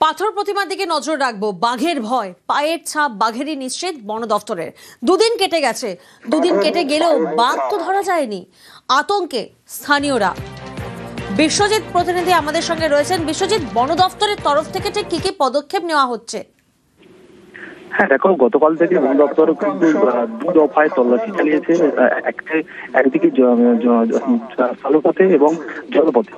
পাথর প্রতিমার দিকে নজর রাখবো। বাঘের ভয়, পায়ের ছাপ বাঘেরই নিশ্চিত বন দফতরের। দুদিন কেটে গেছে, দুদিন কেটে গেলেও বাঘ তো ধরা যায়নি। আতঙ্কে স্থানীয়রা। বিশ্বজিৎ প্রতিনিধি আমাদের সঙ্গে রয়েছেন। বিশ্বজিৎ, বন দফতরের তরফ থেকে ঠিক কি কি পদক্ষেপ নেওয়া হচ্ছে? হ্যাঁ দেখো, গতকাল থেকে বন দপ্তর কিন্তু দু দফায় তল্লাশি চালিয়েছে। একদিকে স্থলপথে এবং জলপথে,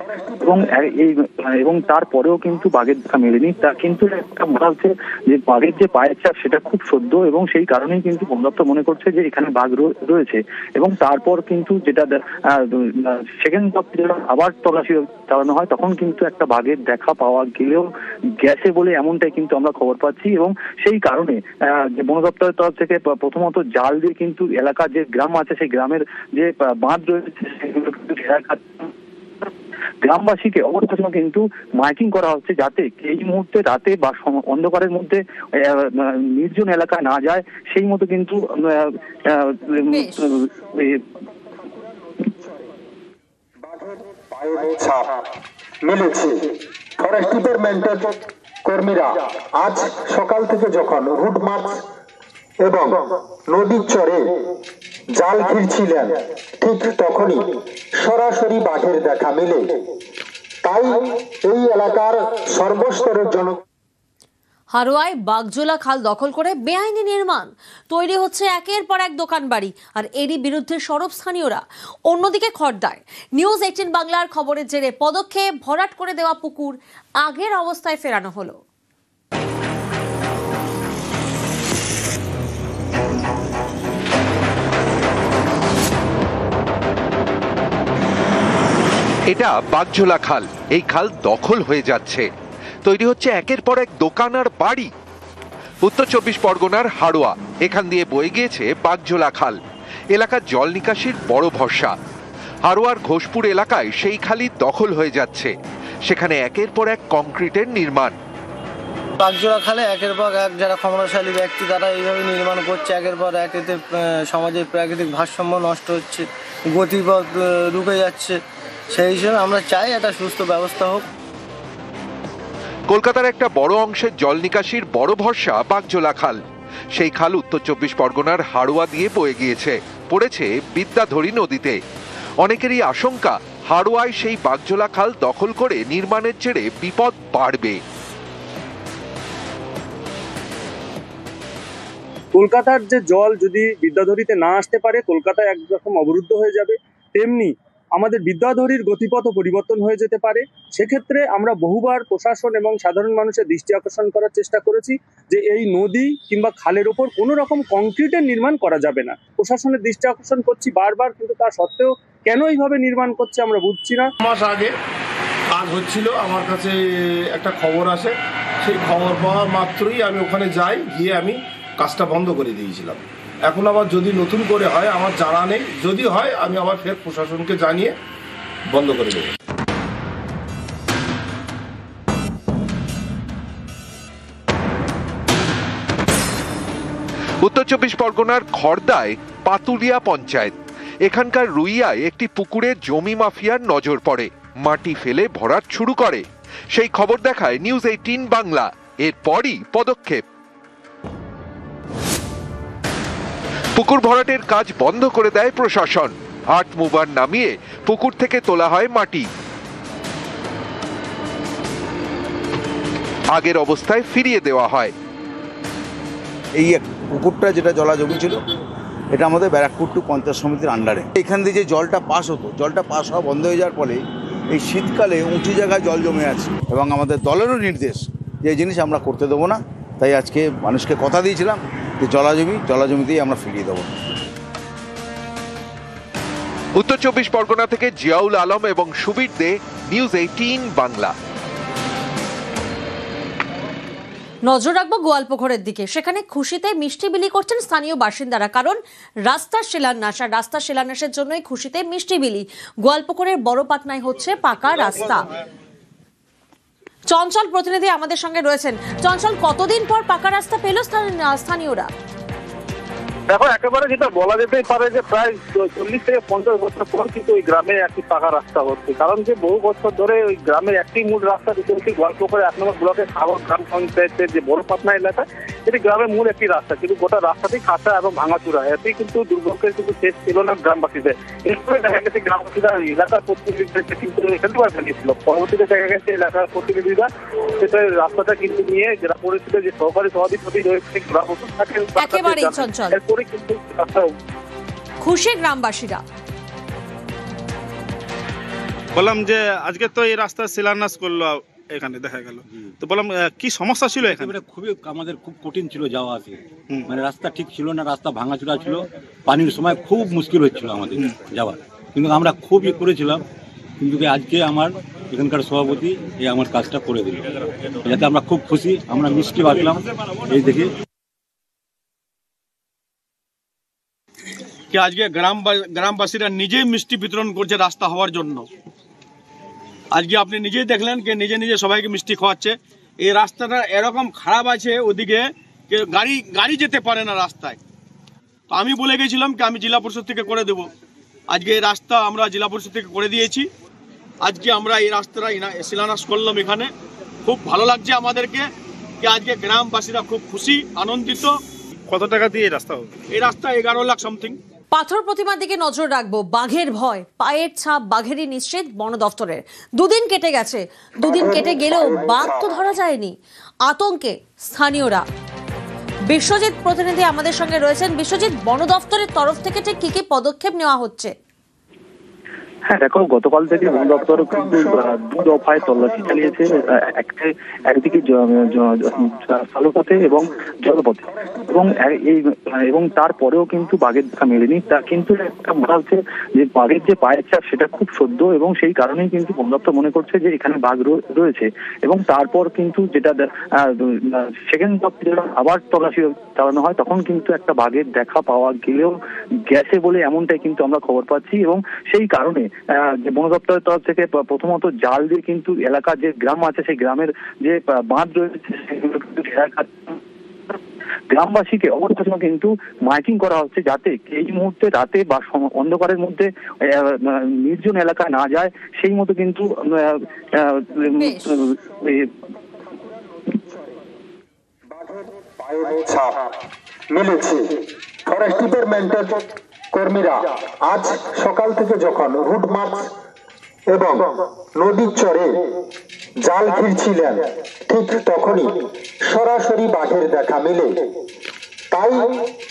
এবং তারপরেও কিন্তু বাঘের দেখা মেলেনি। তা কিন্তু একটা বলা হচ্ছে যে বাঘের যে পায়ের ছাপ সেটা খুব সদ্য, এবং সেই কারণেই কিন্তু বন দপ্তর মনে করছে যে এখানে বাঘ রয়েছে। এবং তারপর কিন্তু যেটা সেকেন্ড দপ্তরে আবার তল্লাশি চালানো হয়, তখন কিন্তু একটা বাঘের দেখা পাওয়া গেলেও গেছে বলে এমনটাই কিন্তু আমরা খবর পাচ্ছি। এবং সেই কারণে যে বন দপ্তরের তরফ থেকে প্রথমত জাল দিয়ে কিন্তু এলাকার যে গ্রাম আছে সেই গ্রামের যে বাঁধ রয়েছে সেগুলো কিন্তু গ্রামবাসীকে অবশ্যই কিন্তু মাইকিং করা হচ্ছে, যাতে এই মুহূর্তে রাতে বা অন্ধকারের মধ্যে নির্জন এলাকায় না যায়। সেই মতো কিন্তু ফরেস্ট ডিপার্টমেন্টের কর্মীরা আজ সকাল থেকে যখন রুট মার্চ এবং নদীর চরে জাল ঘিরছিলেন, ঠিক তখনই সরাসরি বাঘের দেখা মেলে। তাই এই এলাকার সর্বস্তরের হারোয়ায় বাগজোলা খাল দখল করে বেআইনি নির্মাণ তৈরি হচ্ছে একের পর এক দোকান বাড়ি, আর এরই বিরুদ্ধে সরব স্থানীয়রা। অন্যদিকে খড়দায় নিউজ 18 বাংলার খবরের জেরে পদক্ষেপ, ভরাট করে দেওয়া পুকুর আগের অবস্থায় ফেরানো হলো। এটা বাগজোলা খাল। এই খাল দখল হয়ে যাচ্ছে, তৈরি হচ্ছে একের পর এক দোকান আর বাড়ি। উত্তর 24 পরগনার হারোয়া, এখান দিয়ে বয়ে গিয়েছে বাগজোলা খাল। এলাকার জল নিকাশির বড় ভরসা। হারোয়ার ঘোষপুর এলাকায় সেই খালই দখল হয়ে যাচ্ছে, সেখানে একের পর এক কংক্রিটের নির্মাণ। বাগজোলা খালে একের পর এক যারা ক্ষমতাশালী ব্যক্তি তারা এইভাবে নির্মাণ করছে, একের পর এক। এতে সমাজের প্রাকৃতিক ভারসাম্য নষ্ট হচ্ছে, গতিপথ রুকে যাচ্ছে। সেই হিসেবে আমরা চাই একটা সুস্থ ব্যবস্থা হোক। কলকাতার একটা বড় অংশের জল নিকাশির বড় ভরসা বাগজোলা খাল। সেই খাল উত্তর 24 পরগনার হারোয়া দিয়ে বয়ে গিয়েছে, পড়েছে বিদ্যাধরী নদীতে। অনেকেরই আশঙ্কা হারোয়ায় সেই বাগজোলা খাল দখল করে নির্মাণের জেরে বিপদ বাড়বে। কলকাতার যে জল যদি বিদ্যাধরীতে না আসতে পারে, কলকাতা একরকম অবরুদ্ধ হয়ে যাবে। তেমনি আমাদের বিদ্যাধরীর গতিপথও পরিবর্তন হয়ে যেতে পারে। সেক্ষেত্রে আমরা বহুবার প্রশাসন এবং সাধারণ মানুষের দৃষ্টি আকর্ষণ করার চেষ্টা করেছি যে এই নদী কিংবা খালের ওপর কোনো রকম কংক্রিটের নির্মাণ করা যাবে না। প্রশাসনের দৃষ্টি আকর্ষণ করছি বারবার, কিন্তু তা সত্ত্বেও কেন এইভাবে নির্মাণ করছে আমরা বুঝছি না। মাস আগে কাজ হচ্ছিল, আমার কাছে একটা খবর আসে। সেই খবর পাওয়া মাত্রই আমি ওখানে যাই, গিয়ে আমি কাজটা বন্ধ করে দিয়েছিলাম। এখন আবার যদি নতুন করে হয় আমার জানা নেই, যদি হয় আমি আবার ফের প্রশাসনকে জানিয়ে বন্ধ করে দেব। উত্তর 24 পরগনার খড়দায় পাতুলিয়া পঞ্চায়েত। এখানকার রুইয়ায় একটি পুকুরে জমি মাফিয়ার নজর পড়ে, মাটি ফেলে ভরাট শুরু করে। সেই খবর দেখায় নিউজ 18 বাংলা। এরপরই পদক্ষেপ। পুকুর ভরাটের কাজ বন্ধ করে দেয় প্রশাসন। আর্ট মুভার নামিয়ে পুকুর থেকে তোলা হয় মাটি, আগের অবস্থায় ফিরিয়ে দেওয়া হয়। এই পুকুরটা যেটা জলা জমি ছিল, এটা আমাদের ব্যারাকপুর টু পঞ্চায়েত সমিতির আন্ডারে। এখান দিয়ে যে জলটা পাস হতো, জলটা পাস হওয়া বন্ধ হয়ে যাওয়ার ফলে এই শীতকালে উঁচু জায়গায় জল জমে আছে, এবং আমাদের দলেরও নির্দেশ যে এই জিনিস আমরা করতে দেবো না। তাই আজকে মানুষকে কথা দিয়েছিলাম যে জলাজমিতেই আমরা ফিরিয়ে দেবো। উত্তর 24 পরগনা থেকে জিয়াউল আলম এবং সুবীর দে, নিউজ 18 বাংলা। নজর রাখবো গোয়ালপুকুরের দিকে। সেখানে খুশিতে মিষ্টি বিলি করছেন স্থানীয় বাসিন্দারা, কারণ রাস্তার শিলান্যাস, আর রাস্তার শিলান্যাসের জন্যই খুশিতে মিষ্টি বিলি। গোয়ালপুকুরের বড় পাটনায় হচ্ছে পাকা রাস্তা। চঞ্চল প্রতিনিধি আমাদের সঙ্গে রয়েছেন। চঞ্চল, কতদিন পর পাকা রাস্তা পেল স্থানীয়রা? দেখো একেবারে যেটা বলা যেতেই পারে যে প্রায় 40 থেকে 50 বছর পর কিন্তু ওই গ্রামে একটি পাকা রাস্তা হচ্ছে, কারণ যে বহু বছর ধরে ওই গ্রামের একটি মূল রাস্তা চলছে গল্প করে 1 নম্বর ব্লকের সাগর গ্রাম পঞ্চায়েতের যে বড় পাটনা এলাকা, এটি গ্রামের মূল একটি রাস্তা, কিন্তু গোটা রাস্তাতেই খাঁচা এবং ভাঙাচুরা। এতেই কিন্তু দুর্ভোগের কিন্তু শেষ ছিল না গ্রামবাসীদের। এরপরে দেখা গেছে গ্রামবাসীরা এলাকার প্রতিনিধিদেরকে কিন্তু এখানে জানিয়েছিল, পরবর্তীতে দেখা গেছে এলাকার প্রতিনিধিরা সেটা রাস্তাটা কিন্তু নিয়ে যারা পরিস্থিতি যে সহকারী সভাধিপতি রয়েছে গ্রাম থাকেন একেবারেই চঞ্চল। এরপরে কিন্তু খুশি গ্রামবাসীরা। বললাম যে আজকে তো এই রাস্তা শিলান্যাস করলো, এখানে দেখা গেল, তো বললাম কি সমস্যা ছিল এখানে? খুবই আমাদের খুব কঠিন ছিল যাওয়া আসে, মানে রাস্তা ঠিক ছিল না, রাস্তা ভাঙাচোরা ছিল, পানির সময় খুব মুশকিল হচ্ছিল আমাদের যাওয়ার, কিন্তু আমরা খুবই করেছিলাম, কিন্তু আজকে আমার এখানকার সভাপতি এই আমার কাজটা করে দিল, যাতে আমরা খুব খুশি, আমরা মিষ্টি বাঁচলাম এই দেখে। কি আজকে গ্রামবাসীরা নিজেই মিষ্টি বিতরণ করছে রাস্তা হওয়ার জন্য। আজকে আপনি নিজেই দেখলেন যে নিজে নিজে সবাইকে মিষ্টি খাওয়াচ্ছে। এই রাস্তাটা এরকম খারাপ আছে, ওদিকে গাড়ি যেতে পারে না রাস্তায়। তো আমি বলে গেছিলাম কি আমি জেলা পরিষদ থেকে করে দেব। আজকে এই রাস্তা আমরা জেলা পরিষদ থেকে করে দিয়েছি। আজকে আমরা এই রাস্তাটা শিলান্যাস করলাম এখানে। খুব ভালো লাগছে আমাদেরকে যে আজকে গ্রামবাসীরা খুব খুশি, আনন্দিত। কত টাকা দিয়ে এই রাস্তা হবে? এই রাস্তা 11 লাখ সামথিং। পাথর প্রতিমার দিকে নজর রাখবো, বাঘের ভয়, পায়ের ছাপ বাঘেরই নিশ্চিত বন দফতরের। 2 দিন কেটে গেছে, 2 দিন কেটে গেলেও বাঘ তো ধরা যায়নি। আতঙ্কে স্থানীয়রা। বিশ্বজিৎ প্রতিনিধি আমাদের সঙ্গে রয়েছেন। বিশ্বজিৎ, বন দফতরের তরফ থেকে ঠিক কি কি পদক্ষেপ নেওয়া হচ্ছে? হ্যাঁ দেখো, গতকাল থেকে বন দপ্তর কিন্তু 2 দফায় তল্লাশি চালিয়েছে, একদিকে স্থলপথে এবং জলপথে, এবং তারপরেও কিন্তু বাঘের দেখা মেলেনি। তা কিন্তু একটা বলা হচ্ছে যে বাঘের যে পায়ের ছাপ সেটা খুব সদ্য, এবং সেই কারণেই কিন্তু বন দপ্তর মনে করছে যে এখানে বাঘ রয়েছে। এবং তারপর কিন্তু যেটা সেকেন্ড দপ্তর আবার তল্লাশি চালানো হয়, তখন কিন্তু একটা বাঘের দেখা পাওয়া গেলেও গেছে বলে এমনটাই কিন্তু আমরা খবর পাচ্ছি। এবং সেই কারণে বন দপ্তরের তরফ থেকে প্রথমত জাল দিয়ে কিন্তু এলাকার যে গ্রাম আছে সেই গ্রামের যে বাঁধ রয়েছে সেগুলো কিন্তু গ্রামবাসীকে অবশ্যই কিন্তু মাইকিং করা হচ্ছে, যাতে এই মুহূর্তে রাতে বা অন্ধকারের মধ্যে নির্জন এলাকায় না যায়, সেই মতো কিন্তু মিলেছে। ফরেস্ট ডিপার্টমেন্টের কর্মীরা আজ সকাল থেকে যখন রুট মার্চ এবং নদীর চরে জাল ঘিরছিলেন, ঠিক তখনই সরাসরি বাঘের দেখা মিলে। তাই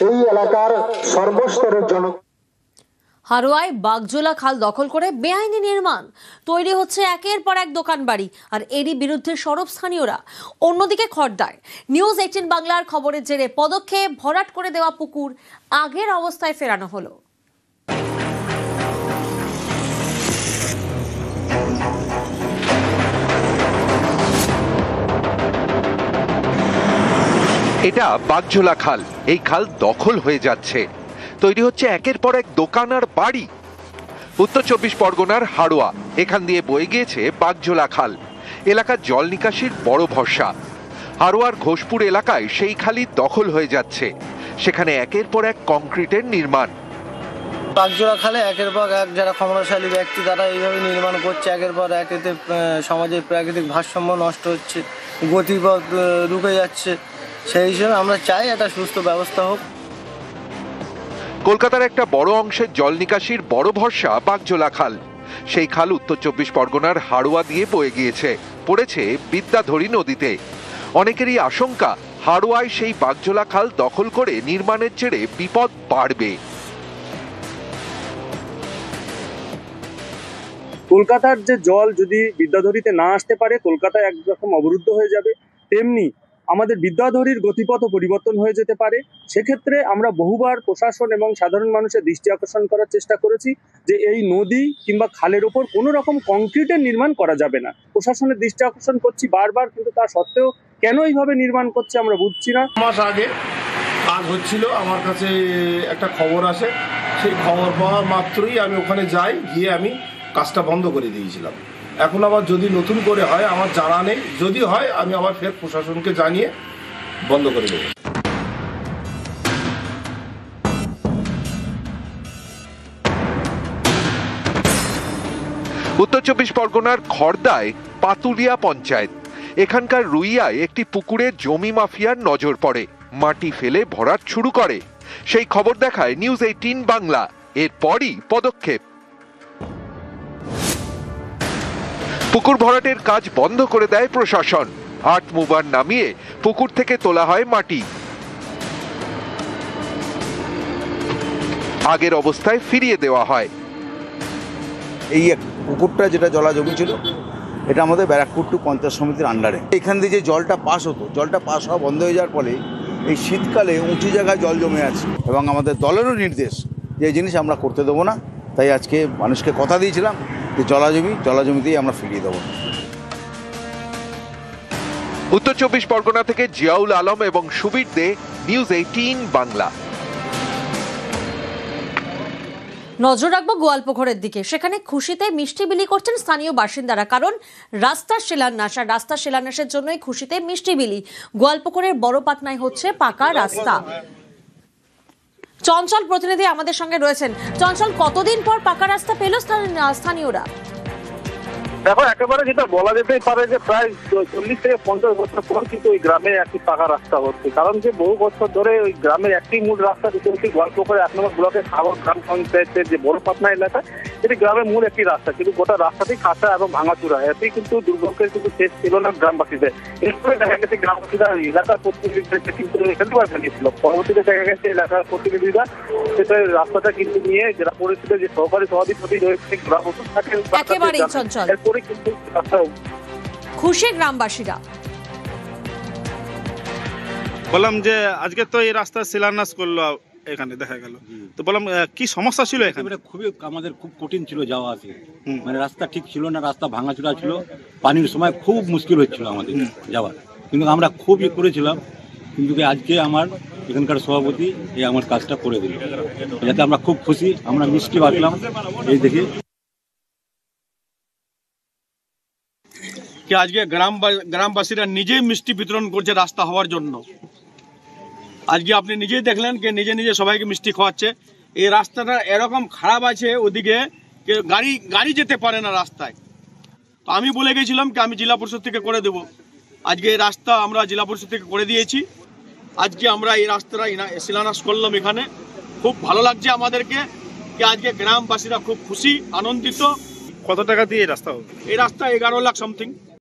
এই এলাকার সর্বস্তরের হারোয়ায় বাগজোলা খাল দখল করে বেআইনি নির্মাণ, তৈরি হচ্ছে একের পর এক দোকান বাড়ি, আর এরই বিরুদ্ধে সরব স্থানীয়রা। অন্যদিকে খড়দায় নিউজ 18 বাংলার খবরের জেরে পদক্ষেপ, ভরাট করে দেওয়া পুকুর আগের অবস্থায় ফেরানো হলো। এটা বাগজোলা খাল। এই খাল দখল হয়ে যাচ্ছে, তৈরি হচ্ছে একের পর এক দোকান আর বাড়ি। উত্তর 24 পরগনার হাড়োয়া, এখান দিয়ে বয়ে গিয়েছে বাগজোলা খাল। এলাকার জল নিকাশির বড় ভরসা। হাড়োয়ার ঘোষপুর এলাকায় সেই খালই দখল হয়ে যাচ্ছে, সেখানে একের পর এক কংক্রিটের নির্মাণ। বাগজোলা খালে একের পর এক যারা ক্ষমতাশালী ব্যক্তি তারা এইভাবে নির্মাণ করছে, একের পর এক। এতে সমাজের প্রাকৃতিক ভারসাম্য নষ্ট হচ্ছে, গতিপথ রুকে যাচ্ছে। সেই হিসেবে আমরা চাই একটা সুস্থ ব্যবস্থা হোক। কলকাতার একটা বড় অংশের জল নিকাশির বড় ভরসা বাগজোলা খাল। সেই খাল উত্তর 24 পরগনার হাড়োয়া দিয়ে বয়ে গিয়েছে, পড়েছে বিদ্যাধরী নদীতে। অনেকেরই আশঙ্কা হাড়োয়ায় সেই বাগজোলা খাল দখল করে নির্মাণের জেরে বিপদ বাড়বে। কলকাতার যে জল যদি বিদ্যাধরীতে না আসতে পারে, কলকাতা একরকম অবরুদ্ধ হয়ে যাবে, তেমনি আমাদের বিদ্যাধরীর গতিপথ পরিবর্তন হয়ে যেতে পারে। সেক্ষেত্রে আমরা বহুবার প্রশাসন এবং সাধারণ মানুষের দৃষ্টি আকর্ষণ করার চেষ্টা করেছি যে এই নদী কিংবা খালের ওপর কোনো রকম কংক্রিটের নির্মাণ করা যাবে না। প্রশাসনের দৃষ্টি আকর্ষণ করছি বারবার, কিন্তু তা সত্ত্বেও কেন এইভাবে নির্মাণ করছে আমরা বুঝছি না। মাস আগে কাজ হচ্ছিল, আমার কাছে একটা খবর আসে। সেই খবর পাওয়া মাত্রই আমি ওখানে যাই, গিয়ে আমি কাজটা বন্ধ করে দিয়েছিলাম। এখন আবার যদি নতুন করে হয় আমার জানা নেই, যদি হয় আমি আবার ফের প্রশাসনকে জানিয়ে বন্ধ করে দেব। উত্তর 24 পরগনার খড়দায় পাতুলিয়া পঞ্চায়েত। এখানকার রুইয়ায় একটি পুকুরে জমি মাফিয়ার নজর পড়ে, মাটি ফেলে ভরাট শুরু করে। সেই খবর দেখায় নিউজ 18 বাংলা। এরপরই পদক্ষেপ। পুকুর ভরাটের কাজ বন্ধ করে দেয় প্রশাসন। আর্ট মুভার নামিয়ে পুকুর থেকে তোলা হয় মাটি, আগের অবস্থায় ফিরিয়ে দেওয়া হয়। এই পুকুরটা যেটা জলা জমি ছিল, এটা আমাদের ব্যারাকপুর টু পঞ্চায়েত সমিতির আন্ডারে। এখান দিয়ে যে জলটা পাস হতো, জলটা পাস হওয়া বন্ধ হয়ে যাওয়ার ফলে এই শীতকালে উঁচু জায়গায় জল জমে আছে এবং আমাদের দলেরও নির্দেশ যে এই জিনিস আমরা করতে দেবো না। তাই আজকে মানুষকে কথা দিয়েছিলাম যে জলাজমিতেই আমরা ফিরিয়ে দেবো। উত্তর 24 পরগনা থেকে জিয়াউল আলম এবং সুবীর দে, নিউজ 18 বাংলা। নজর রাখবো গোয়ালপুকুরের দিকে। সেখানে খুশিতে মিষ্টি বিলি করছেন স্থানীয় বাসিন্দারা, কারণ রাস্তার শিলান্যাস, আর রাস্তার শিলান্যাসের জন্যই খুশিতে মিষ্টি বিলি। গোয়ালপুকুরের বড় পাটনায় হচ্ছে পাকা রাস্তা। চঞ্চল প্রতিনিধি আমাদের সঙ্গে রয়েছেন। চঞ্চল, কতদিন পর পাকা রাস্তা পেল স্থানীয়রা? দেখো, একেবারে যেটা বলা যেতেই পারে যে প্রায় 40 থেকে 50 বছর পর কিন্তু ওই গ্রামে একটি পাকা রাস্তা হচ্ছে। কারণ যে বহু বছর ধরে ওই গ্রামের একটি মূল রাস্তা, যেটি হচ্ছে গোয়ালপুকুরে 1 নম্বর ব্লকের সাগর গ্রাম পঞ্চায়েতের যে বড় পাটনা এলাকা, এটি গ্রামের মূল একটি রাস্তা, কিন্তু গোটা রাস্তাতেই কাঁচা এবং ভাঙাচুরা। এতেই কিন্তু দুর্ভোগের কিন্তু শেষ ছিল না গ্রামবাসীদের। এরপরে দেখা গেছে গ্রামবাসীরা এলাকার প্রতিনিধিদেরকে কিন্তু এখানে জানিয়েছিল। পরবর্তীতে দেখা গেছে এলাকার প্রতিনিধিরা সেটা রাস্তাটা কিন্তু নিয়ে জেলা পরিষদের যে সহকারী সভাধিপতি রয়েছে একেবারেই চঞ্চল, কিন্তু খুশি গ্রামবাসীরা। বললাম যে আজকে তো এই রাস্তা শিলান্যাস করলো, এখানে দেখা গেল, তো বললাম কি সমস্যা ছিল এখানে? খুবই আমাদের খুব কঠিন ছিল যাওয়া আসে, মানে রাস্তা ঠিক ছিল না, রাস্তা ভাঙাচোরা ছিল, পানির সময় খুব মুশকিল হচ্ছিল আমাদের যাওয়া। কিন্তু আমরা খুবই করেছিলাম, কিন্তু আজকে আমার এখানকার সভাপতি এই আমার কাজটা করে দিল, যাতে আমরা খুব খুশি। আমরা মিষ্টি বাঁটলাম, এই দেখি কি আজকে গ্রামবাসীরা নিজেই মিষ্টি বিতরণ করছে রাস্তা হওয়ার জন্য। আজকে আপনি নিজেই দেখলেন যে নিজে নিজে সবাইকে মিষ্টি খাওয়াচ্ছে। এই রাস্তাটা এরকম খারাপ আছে, ওদিকে গাড়ি যেতে পারে না রাস্তায়। তো আমি বলে গেছিলাম কি আমি জেলা পরিষদ থেকে করে দেব। আজকে এই রাস্তা আমরা জেলা পরিষদ থেকে করে দিয়েছি। আজকে আমরা এই রাস্তাটা শিলান্যাস করলাম এখানে। খুব ভালো লাগছে আমাদেরকে যে আজকে গ্রামবাসীরা খুব খুশি, আনন্দিত। কত টাকা দিয়ে এই রাস্তা হবে? এই রাস্তা 11 লাখ সামথিং।